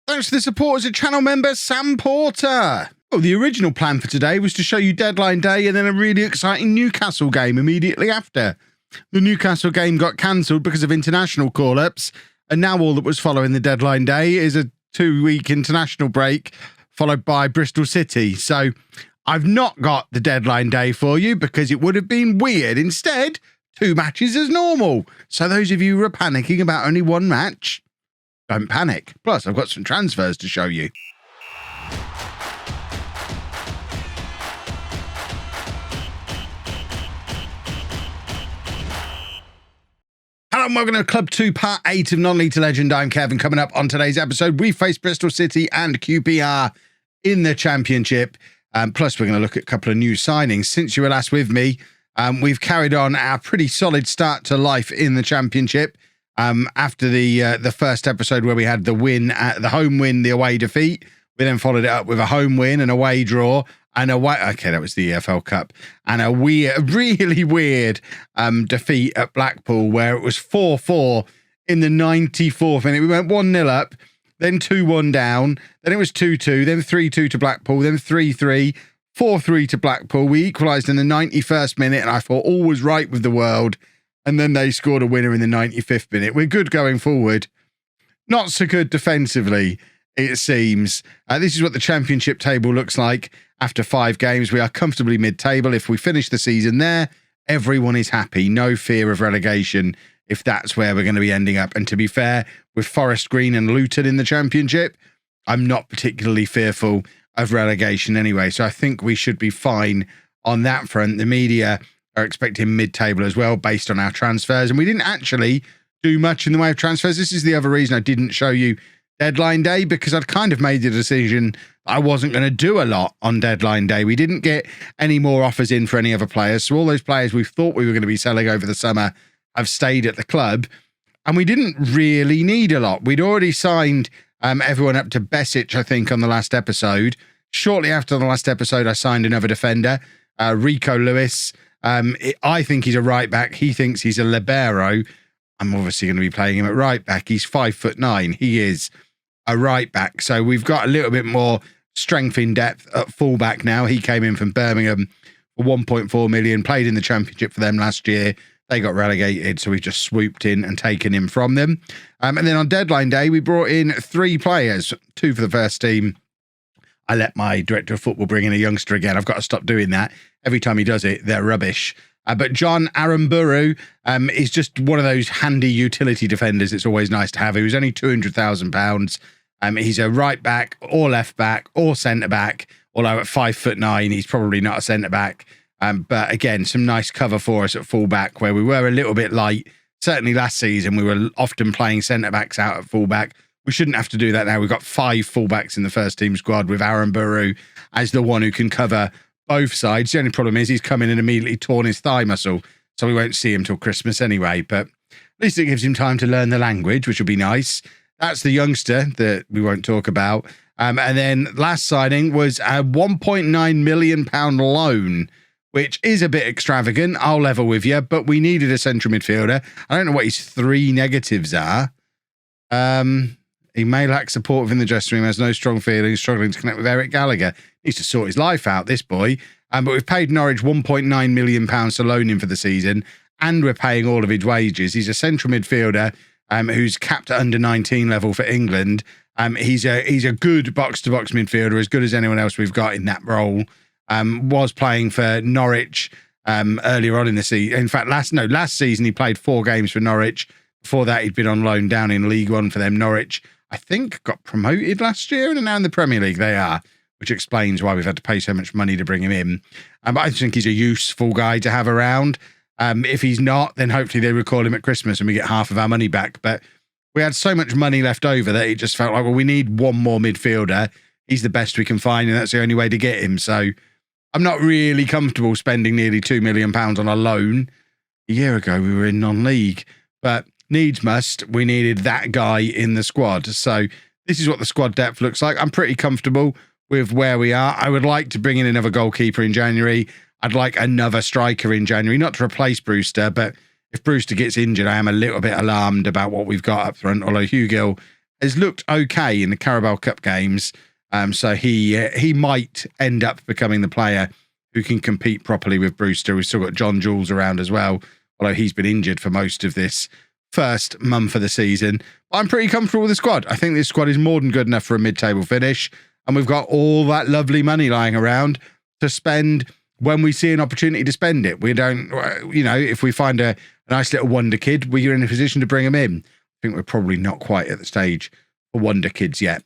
Thanks to the support as a channel member, Sam Porter. Well, the original plan for today was to show you deadline day and then a really exciting Newcastle game immediately after. The Newcastle game got cancelled because of international call-ups, and now all that was following the deadline day is a 2-week international break followed by Bristol City. So I've not got the deadline day for you because it would have been weird. Instead, 2 matches as normal. So those of you who are panicking about only 1 match, don't panic. Plus, I've got some transfers to show you. Hello and welcome to Club 2, Part 8 of Non-League to Legend. I'm Kevin. Coming up on today's episode, we face Bristol City and QPR in the Championship. Plus, we're going to look at a couple of new signings. Since you were last with me, we've carried on our pretty solid start to life in the Championship. After the first episode where we had the win, the home win, the away defeat, we then followed it up with a home win, an away draw, and that was the EFL Cup, and a really weird defeat at Blackpool where it was 4-4 in the 94th minute. We went 1-0 up, then 2-1 down, then it was 2-2, then 3-2 to Blackpool, then 3-3, 4-3 to Blackpool. We equalised in the 91st minute, and I thought all was right with the world. And then they scored a winner in the 95th minute. We're good going forward. Not so good defensively, it seems. This is what the Championship table looks like after 5 games. We are comfortably mid-table. If we finish the season there, everyone is happy. No fear of relegation if that's where we're going to be ending up. And to be fair, with Forest Green and Luton in the Championship, I'm not particularly fearful of relegation anyway. So I think we should be fine on that front. The media are expecting mid-table as well based on our transfers, and we didn't actually do much in the way of transfers. This is the other reason I didn't show you deadline day, because I'd kind of made the decision I wasn't going to do a lot on deadline day. We didn't get any more offers in for any other players, so all those players we thought we were going to be selling over the summer have stayed at the club, and we didn't really need a lot. We'd already signed everyone up to Besic, I think, on the last episode. Shortly after the last episode, I signed another defender, Rico Lewis. I think he's a right back. He thinks he's a libero. I'm obviously going to be playing him at right back. He's 5'9". He is a right back. So we've got a little bit more strength in depth at fullback now. He came in from Birmingham for 1.4 million, played in the Championship for them last year. They got relegated, so we've just swooped in and taken him from them. And then on deadline day, we brought in 3 players, 2 for the first team. I let my director of football bring in a youngster again. I've got to stop doing that. Every time he does it, they're rubbish. But John Aramburu is just one of those handy utility defenders. It's always nice to have. He was only £200,000. He's a right back or left back or centre back, although at 5'9", he's probably not a centre back. But again, some nice cover for us at full back where we were a little bit light. Certainly last season, we were often playing centre backs out at full back. We shouldn't have to do that now. We've got 5 fullbacks in the first team squad with Aramburu as the one who can cover both sides. The only problem is he's come in and immediately torn his thigh muscle, so we won't see him till Christmas anyway. But at least it gives him time to learn the language, which will be nice. That's the youngster that we won't talk about. And then last signing was a £1.9 million loan, which is a bit extravagant. I'll level with you, but we needed a central midfielder. I don't know what his 3 negatives are. He may lack support within the dressing room, has no strong feelings, struggling to connect with Eric Gallagher. Needs to sort his life out, this boy. But we've paid Norwich £1.9 million to loan him for the season, and we're paying all of his wages. He's a central midfielder who's capped at under 19 level for England. He's a good box-to-box midfielder, as good as anyone else we've got in that role. Was playing for Norwich earlier on in the season. In fact, last season he played 4 games for Norwich. Before that, he'd been on loan down in League One for them. Norwich, I think, got promoted last year and are now in the Premier League. They are, which explains why we've had to pay so much money to bring him in. But I think he's a useful guy to have around. If he's not, then hopefully they recall him at Christmas and we get half of our money back. But we had so much money left over that it just felt like, well, we need one more midfielder. He's the best we can find, and that's the only way to get him. So I'm not really comfortable spending nearly £2 million on a loan. A year ago, we were in non-league. But needs must, we needed that guy in the squad. So this is what the squad depth looks like. I'm pretty comfortable with where we are. I would like to bring in another goalkeeper in January. I'd like another striker in January, not to replace Brewster, but if Brewster gets injured, I am a little bit alarmed about what we've got up front, although Hugill has looked okay in the Carabao Cup games. So he might end up becoming the player who can compete properly with Brewster. We've still got John Jules around as well, although he's been injured for most of this first month of the season. I'm pretty comfortable with the squad. I think this squad is more than good enough for a mid-table finish, and we've got all that lovely money lying around to spend when we see an opportunity to spend it. We don't, if we find a nice little wonder kid, we're in a position to bring him in. I think we're probably not quite at the stage for wonder kids yet.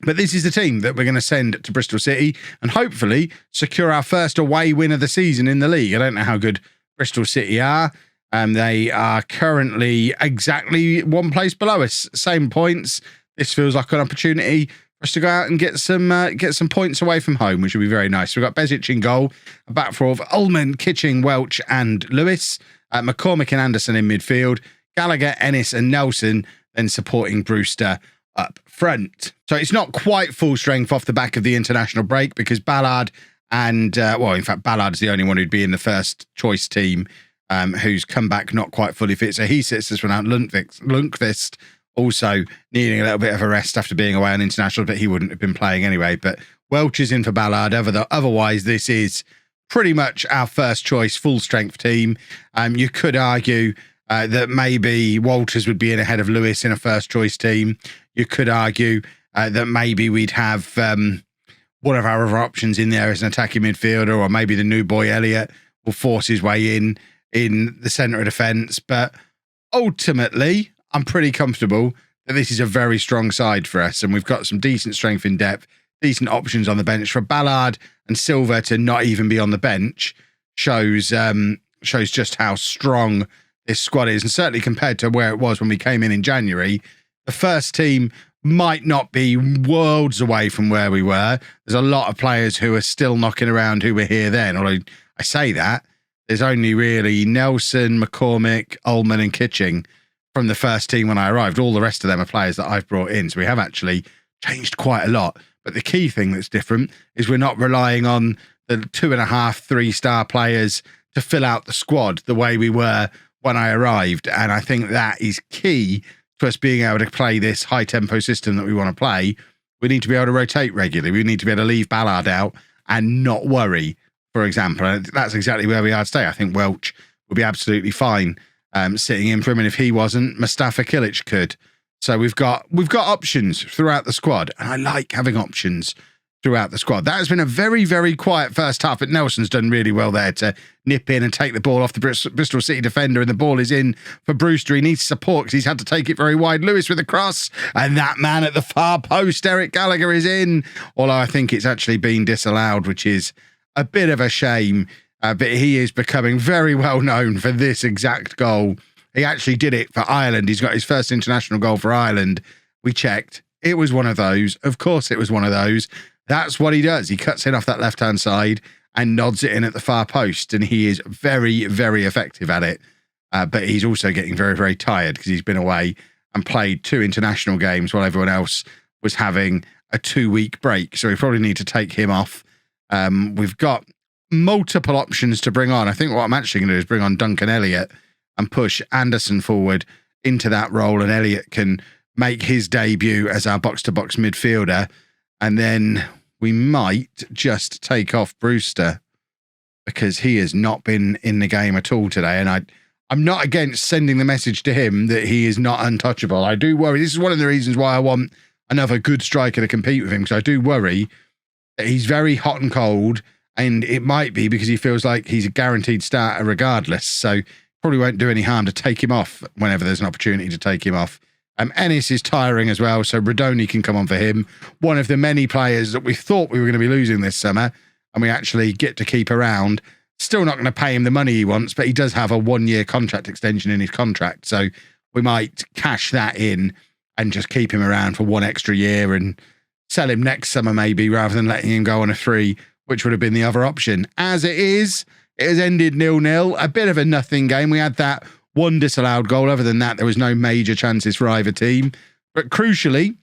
But this is the team that we're going to send to Bristol City and hopefully secure our first away win of the season in the league. I don't know how good Bristol City are. They are currently exactly one place below us, same points. This feels like an opportunity for us to go out and get some points away from home, which would be very nice. We've got Bezic in goal, a back four of Ullman, Kitching, Welch and Lewis, McCormick and Anderson in midfield, Gallagher, Ennis and Nelson then supporting Brewster up front. So it's not quite full strength off the back of the international break because Ballard and, in fact, Ballard is the only one who'd be in the first choice team who's come back not quite fully fit. So he sits this one out. Lundqvist also needing a little bit of a rest after being away on international, but he wouldn't have been playing anyway. But Welch is in for Ballard. Otherwise, this is pretty much our first choice full strength team. You could argue that maybe Walters would be in ahead of Lewis in a first choice team. You could argue that maybe we'd have one of our other options in there as an attacking midfielder, or maybe the new boy Elliott will force his way in the centre of defence. But ultimately, I'm pretty comfortable that this is a very strong side for us, and we've got some decent strength in depth, decent options on the bench. For Ballard and Silva to not even be on the bench shows just how strong this squad is, and certainly compared to where it was when we came in January, the first team might not be worlds away from where we were. There's a lot of players who are still knocking around who were here then, although I say that, there's only really Nelson, McCormick, Ullman and Kitching from the first team when I arrived. All the rest of them are players that I've brought in, so we have actually changed quite a lot. But the key thing that's different is we're not relying on the 2.5, 3-star players to fill out the squad the way we were when I arrived. And I think that is key to us being able to play this high tempo system that we want to play. We need to be able to rotate regularly. We need to be able to leave Ballard out and not worry, for example. And that's exactly where we are today. I think Welch would be absolutely fine sitting in for him. And if he wasn't, Mustafa Kilic could. So we've got options throughout the squad. And I like having options throughout the squad. That has been a very, very quiet first half, but Nelson's done really well there to nip in and take the ball off the Bristol City defender, and the ball is in for Brewster. He needs support because he's had to take it very wide. Lewis with the cross, and that man at the far post, Eric Gallagher, is in, although I think it's actually been disallowed, which is a bit of a shame, but he is becoming very well known for this exact goal. He actually did it for Ireland. He's got his first international goal for Ireland. We checked. It was one of those. Of course it was one of those. That's what he does. He cuts in off that left-hand side and nods it in at the far post, and he is very, very effective at it. But he's also getting very, very tired because he's been away and played 2 international games while everyone else was having a 2-week break. So we probably need to take him off. We've got multiple options to bring on. I think what I'm actually going to do is bring on Duncan Elliott and push Anderson forward into that role, and Elliott can make his debut as our box-to-box midfielder. And then we might just take off Brewster because he has not been in the game at all today. And I'm not against sending the message to him that he is not untouchable. I do worry. This is one of the reasons why I want another good striker to compete with him, because I do worry that he's very hot and cold, and it might be because he feels like he's a guaranteed starter regardless. So probably won't do any harm to take him off whenever there's an opportunity to take him off. Ennis is tiring as well, so Radoni can come on for him. One of the many players that we thought we were going to be losing this summer, and we actually get to keep around. Still not going to pay him the money he wants, but he does have a 1-year contract extension in his contract, so we might cash that in and just keep him around for 1 extra year and sell him next summer maybe, rather than letting him go on a free, which would have been the other option. As it is, it has ended 0-0, a bit of a nothing game. We had that 1 disallowed goal. Other than that, there was no major chances for either team. But crucially,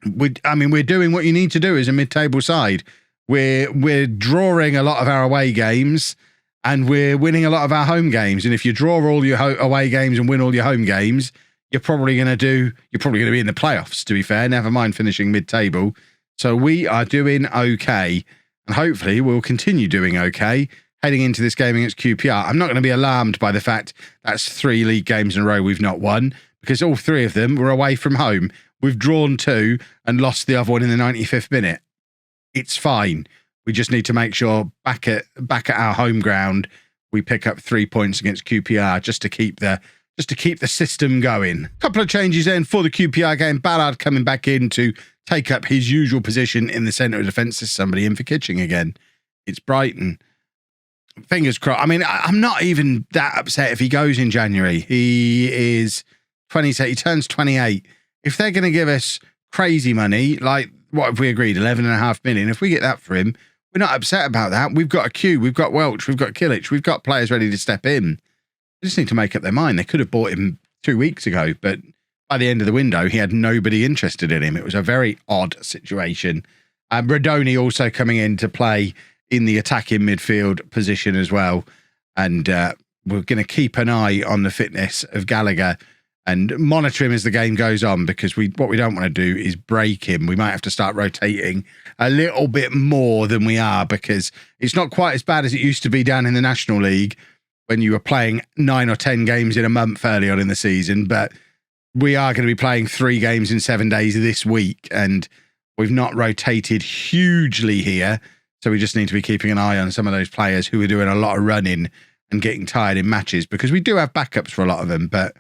we're doing what you need to do as a mid-table side. We're drawing a lot of our away games, and we're winning a lot of our home games. And if you draw all your away games and win all your home games, you're probably going to be in the playoffs, to be fair, never mind finishing mid-table. So we are doing okay, and hopefully we'll continue doing okay heading into this game against QPR. I'm not going to be alarmed by the fact that's 3 league games in a row we've not won, because all 3 of them were away from home. We've drawn 2 and lost the other one in the 95th minute. It's fine. We just need to make sure back at our home ground we pick up 3 points against QPR just to keep the system going. A couple of changes then for the QPR game. Ballard coming back in to take up his usual position in the centre of defence. There's somebody in for Kitching again. It's Brighton. Fingers crossed. I mean, I'm not even that upset if he goes in January. He is 27. He turns 28. If they're going to give us crazy money, like what have we agreed, 11.5 million? If we get that for him, we're not upset about that. We've got a queue. We've got Welch. We've got Killich. We've got players ready to step in. They just need to make up their mind. They could have bought him 2 weeks ago, but by the end of the window, he had nobody interested in him. It was a very odd situation. Radoni also coming in to play in the attacking midfield position as well. And we're going to keep an eye on the fitness of Gallagher and monitor him as the game goes on, because what we don't want to do is break him. We might have to start rotating a little bit more than we are, because it's not quite as bad as it used to be down in the National League when you were playing 9 or 10 games in a month early on in the season. But we are going to be playing 3 games in 7 days this week, and we've not rotated hugely here. So we just need to be keeping an eye on some of those players who are doing a lot of running and getting tired in matches, because we do have backups for a lot of them. But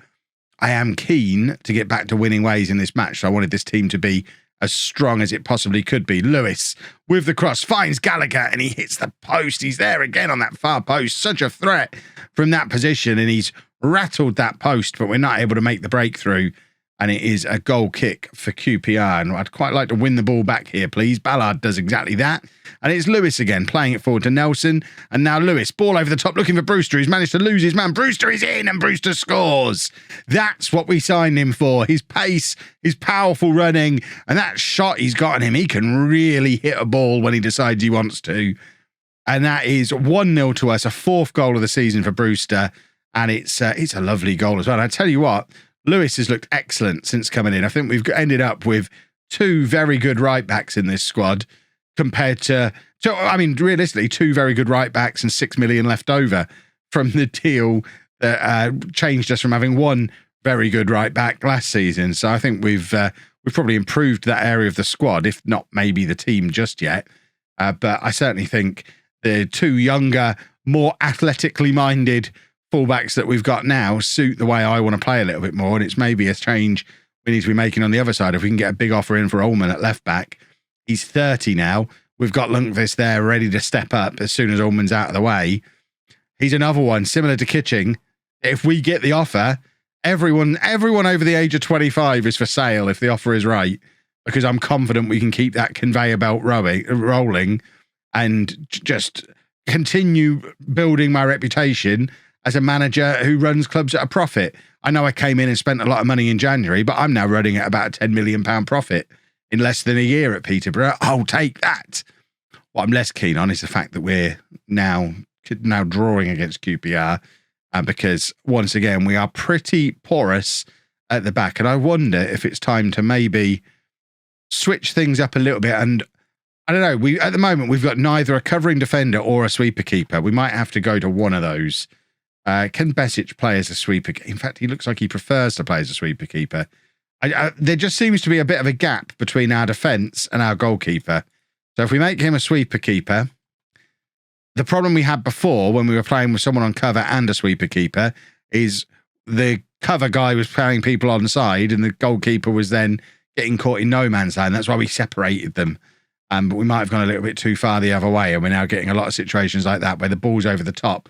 I am keen to get back to winning ways in this match. So I wanted this team to be as strong as it possibly could be. Lewis with the cross finds Gallagher and he hits the post. He's there again on that far post. Such a threat from that position, and he's rattled that post, but we're not able to make the breakthrough. And it is a goal kick for QPR. And I'd quite like to win the ball back here, please. Ballard does exactly that. And it's Lewis again, playing it forward to Nelson. And now Lewis, ball over the top, looking for Brewster. He's managed to lose his man. Brewster is in, and Brewster scores. That's what we signed him for. His pace, his powerful running, and that shot he's got on him. He can really hit a ball when he decides he wants to. And that is 1-0 to us, a 4th goal of the season for Brewster. And it's a lovely goal as well. And I tell you what, Lewis has looked excellent since coming in. I think we've ended up with 2 very good right backs in this squad compared to I mean, realistically, 2 very good right backs and 6 million left over from the deal that changed us from having 1 very good right back last season. So I think we've probably improved that area of the squad, if not maybe the team just yet. But I certainly think the 2 younger, more athletically minded fullbacks that we've got now suit the way I want to play a little bit more, and it's maybe a change we need to be making on the other side. If we can get a big offer in for Ullman at left back, he's 30 now. We've got Lundqvist there ready to step up as soon as Ullman's out of the way. He's another one similar to Kitching. If we get the offer, everyone over the age of 25 is for sale if the offer is right, because I'm confident we can keep that conveyor belt rolling and just continue building my reputation as a manager who runs clubs at a profit. I know I came in and spent a lot of money in January, but I'm now running at about a £10 million profit in less than a year at Peterborough. I'll take that. What I'm less keen on is the fact that we're now drawing against QPR, because once again, we are pretty porous at the back. And I wonder if it's time to maybe switch things up a little bit. And I don't know, at the moment, we've got neither a covering defender or a sweeper keeper. We might have to go to one of those. Can Besic play as a sweeper? In fact, he looks like he prefers to play as a sweeper keeper. There just seems to be a bit of a gap between our defence and our goalkeeper. So if we make him a sweeper keeper, the problem we had before when we were playing with someone on cover and a sweeper keeper is the cover guy was playing people on side and the goalkeeper was then getting caught in no man's land. That's why we separated them. But we might have gone a little bit too far the other way, and we're now getting a lot of situations like that where the ball's over the top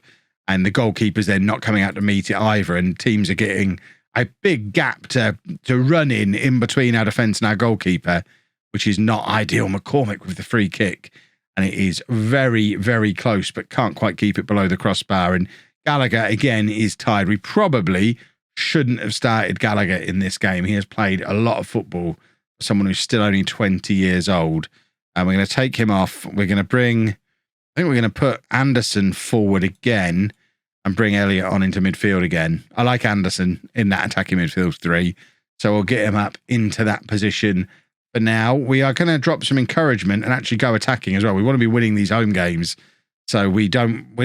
and the goalkeeper's then not coming out to meet it either, and teams are getting a big gap to run in between our defence and our goalkeeper, which is not ideal. McCormick with the free kick, and it is very, very close, but can't quite keep it below the crossbar. And Gallagher, again, is tired. We probably shouldn't have started Gallagher in this game. He has played a lot of football for someone who's still only 20 years old. And we're going to take him off. We're going to put Anderson forward again. and bring Elliott on into midfield again. I like Anderson in that attacking midfield 3, so we'll get him up into that position. For now, we are going to drop some encouragement and actually go attacking as well. We want to be winning these home games, so we're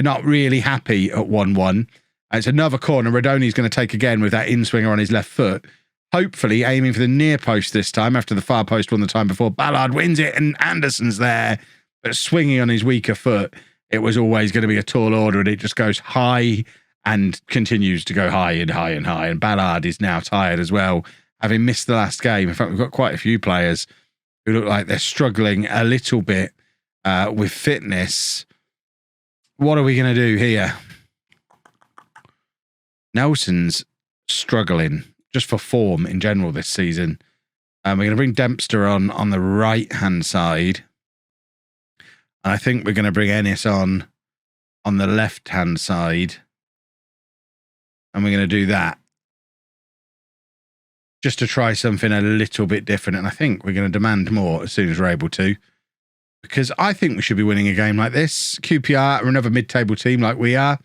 not really happy at 1-1. It's another corner. Rodoni's going to take again with that in-swinger on his left foot. Hopefully aiming for the near post this time after the far post one the time before. Ballard wins it and Anderson's there, but swinging on his weaker foot. It was always going to be a tall order, and it just goes high and continues to go high and high and high. And Ballard is now tired as well, having missed the last game. In fact, we've got quite a few players who look like they're struggling a little bit with fitness. What are we going to do here? Nelson's struggling just for form in general this season. We're going to bring Dempster on the right-hand side. And I think we're going to bring Ennis on the left-hand side. And we're going to do that just to try something a little bit different. And I think we're going to demand more as soon as we're able to, because I think we should be winning a game like this. QPR are another mid-table team like we are.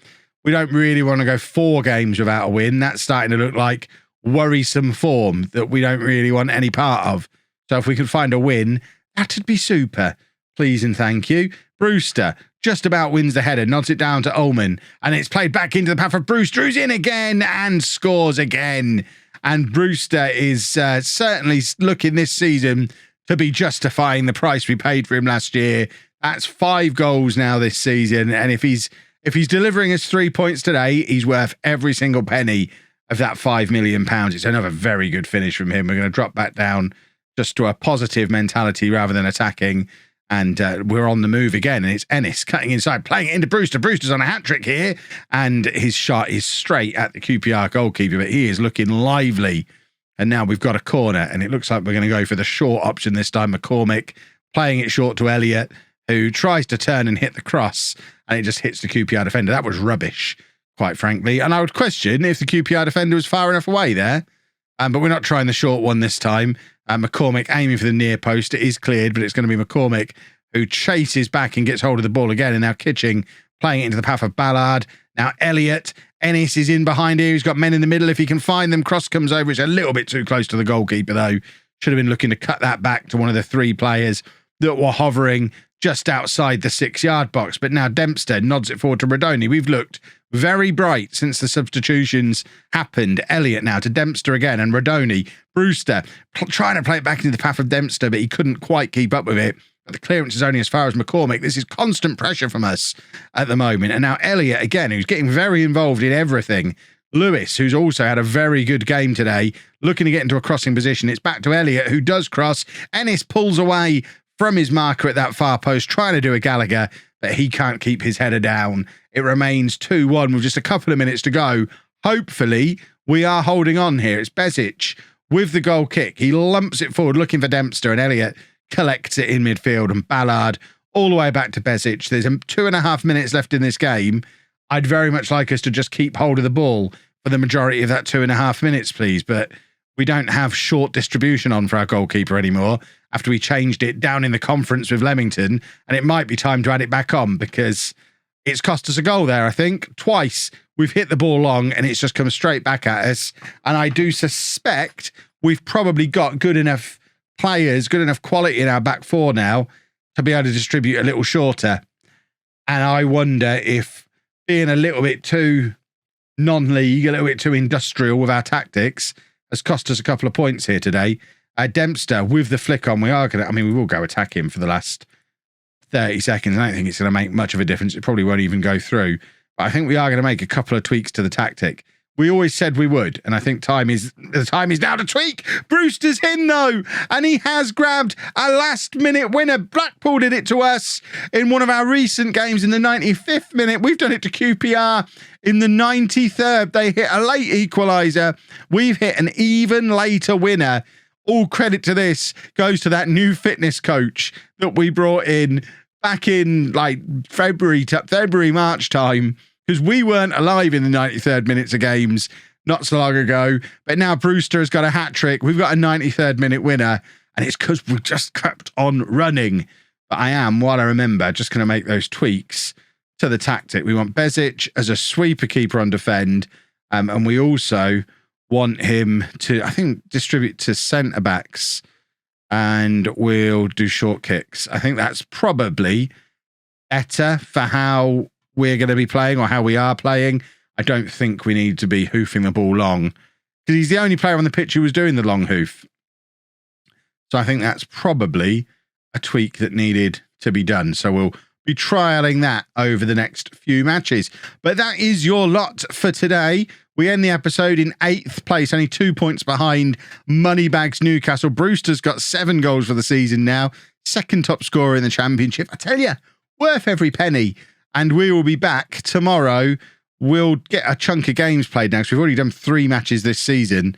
We don't really want to go 4 games without a win. That's starting to look like worrisome form that we don't really want any part of. So if we could find a win, that'd be super. Please and thank you. Brewster just about wins the header, nods it down to Ullman, and it's played back into the path of Brewster, who's in again and scores again. And Brewster is certainly looking this season to be justifying the price we paid for him last year. That's 5 goals now this season, and if he's delivering us 3 points today, he's worth every single penny of that £5 million. It's another very good finish from him. We're going to drop back down just to a positive mentality rather than attacking. And we're on the move again. And it's Ennis cutting inside, playing it into Brewster. Brewster's on a hat-trick here. And his shot is straight at the QPR goalkeeper, but he is looking lively. And now we've got a corner, and it looks like we're going to go for the short option this time. McCormick playing it short to Elliott, who tries to turn and hit the cross, and it just hits the QPR defender. That was rubbish, quite frankly. And I would question if the QPR defender was far enough away there. But we're not trying the short one this time. McCormick aiming for the near post. It is cleared, but it's going to be McCormick who chases back and gets hold of the ball again. And now Kitching playing it into the path of Ballard. Now Elliott. Ennis is in behind here. He's got men in the middle if he can find them. Cross comes over. It's a little bit too close to the goalkeeper, though. Should have been looking to cut that back to one of the 3 players that were hovering just outside the 6-yard box. But now Dempster nods it forward to Rodoni. We've looked very bright since the substitutions happened. Elliott now to Dempster again, and Rodoni. Brewster trying to play it back into the path of Dempster, but he couldn't quite keep up with it. But the clearance is only as far as McCormick. This is constant pressure from us at the moment. And now Elliott again, who's getting very involved in everything. Lewis, who's also had a very good game today, looking to get into a crossing position. It's back to Elliott, who does cross. Ennis pulls away from his marker at that far post, trying to do a Gallagher, but he can't keep his header down. It remains 2-1 with just a couple of minutes to go. Hopefully, we are holding on here. It's Bezic with the goal kick. He lumps it forward, looking for Dempster, and Elliott collects it in midfield, and Ballard all the way back to Bezic. There's 2.5 minutes left in this game. I'd very much like us to just keep hold of the ball for the majority of that 2.5 minutes, please, but we don't have short distribution on for our goalkeeper anymore after we changed it down in the conference with Leamington, and it might be time to add it back on because it's cost us a goal there, I think. Twice we've hit the ball long and it's just come straight back at us, and I do suspect we've probably got good enough players, good enough quality in our back 4 now to be able to distribute a little shorter. And I wonder if being a little bit too non-league, a little bit too industrial with our tactics has cost us a couple of points here today. Dempster with the flick on, we will go attack him for the last 30 seconds. I don't think it's going to make much of a difference. It probably won't even go through. But I think we are going to make a couple of tweaks to the tactic. We always said we would, and I think the time is now to tweak. Brewster's in, though, and he has grabbed a last-minute winner. Blackpool did it to us in one of our recent games in the 95th minute. We've done it to QPR in the 93rd. They hit a late equaliser. We've hit an even later winner. All credit to this goes to that new fitness coach that we brought in back in like February, March time, because we weren't alive in the 93rd minutes of games not so long ago. But now Brewster has got a hat-trick. We've got a 93rd minute winner, and it's because we just kept on running. But I am, while I remember, just going to make those tweaks to the tactic. We want Bezic as a sweeper keeper on defend. And we also want him to, I think, distribute to centre-backs. And we'll do short kicks. I think that's probably better for how we're going to be playing or how we are playing. I don't think we need to be hoofing the ball long because he's the only player on the pitch who was doing the long hoof. So I think that's probably a tweak that needed to be done. So we'll be trialing that over the next few matches. But that is your lot for today. We end the episode in 8th place, only 2 points behind Moneybags Newcastle. Brewster's got 7 goals for the season now. Second top scorer in the championship. I tell you, worth every penny. And we will be back tomorrow. We'll get a chunk of games played now because we've already done 3 matches this season.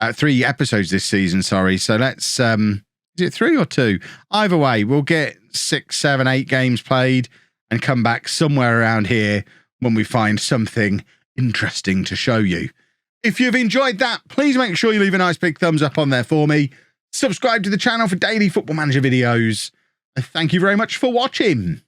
3 episodes this season, sorry. So let's, is it 3 or 2? Either way, we'll get 6, 7, 8 games played and come back somewhere around here when we find something interesting to show you. If you've enjoyed that, please make sure you leave a nice big thumbs up on there for me. Subscribe to the channel for daily Football Manager videos. And thank you very much for watching.